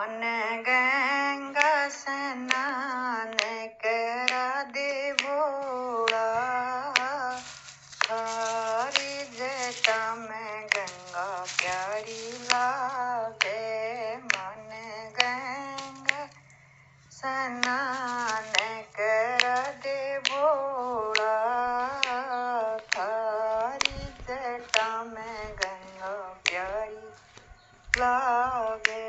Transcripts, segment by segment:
मन गंगा स्नान करा दे भोला, थारी जटा में गंगा प्यारी लागे। मन गंगा स्नान करा दे भोला, थारी जटा में गंगा प्यारी लागे।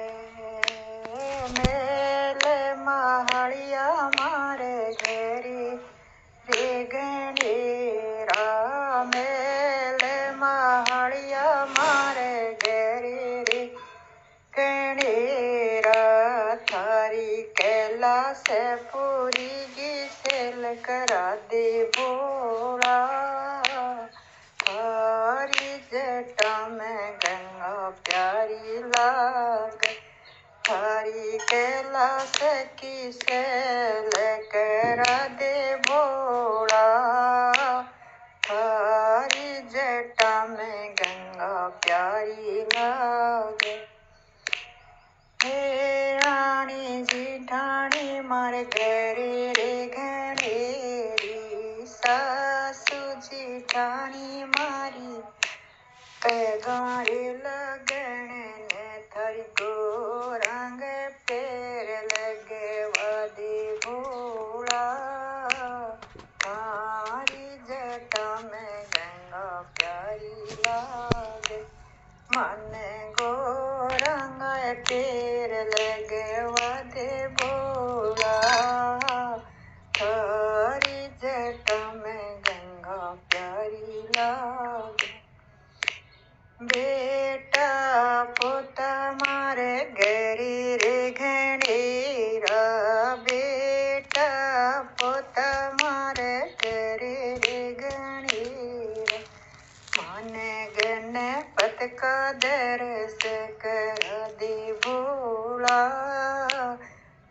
मेले महड़िया मारे घेरी रे गणेरा, मेले महड़िया मारे घेरी रे गणेरा, थारी कैलाश पूरी की सेल करा दे भोला, थारी जटा में गंगा प्यारी लागे। थारी कैलाश की सेल करा दे भोला, थारी जटा में गंगा प्यारी लागे। हे रानी जेठानी मारे घरे रे घनेरी, सासू जेठानी मारी पैगारे लगन ने, थारी गोरंग पैर लगे वादे भोला, थारी जटा में गंगा प्यारी लागे। मन गोरंग पैर लगे वादे भोला, थारी जटा में गंगा प्यारी लागे। बेटा पोता मारे घरे रे घनेरा, बेटा पोता मारे घरे रे घनेरा, मन गणपत का दर्श करा दे भोला,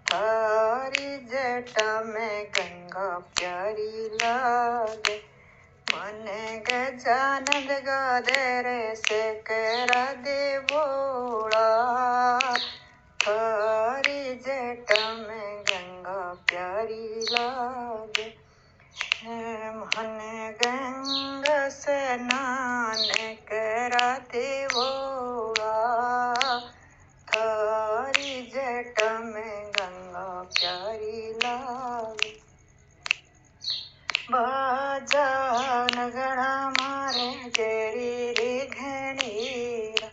थारी जटा में गंगा प्यारी लागे। मन गजानन का दर्श करा दे भोला, थारी जटा में गंगा प्यारी लागे। मन गंगा स्नान करा दे भोला, थारी जटा में गंगा प्यारी लागे। बाजा नगड़ा मारे घेरी रे घनेरा,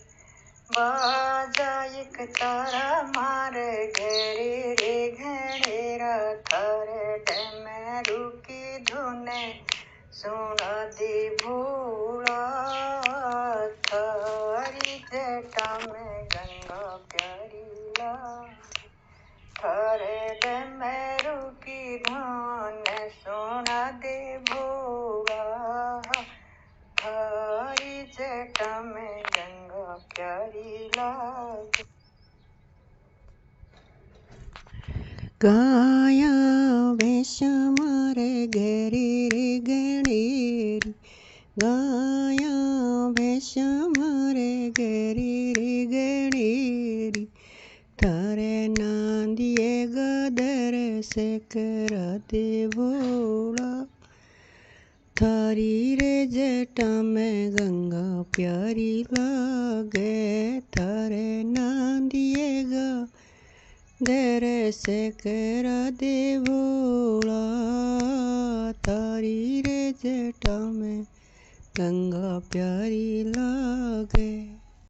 बाजा एक तारा मारे घेरी रे घनेरा, थारे डमरू की धुन सुना दे भोला, थारी जटा में गंगा प्यारी लागे। थारे डमरू की धुन सुना दे भोला, थारी जटा में गंगा प्यारी लागे। गाया वेश मारे घेरी रे गणेरी, गाया वेश मारे घेरी रे गणेरी, थारे नांदिए गदर से करा दे भोला, थारी रे जटा में गंगा प्यारी लागे। थारे नांदिए गदर से करा दे भोला, थारी रे जटा में गंगा प्यारी लागे।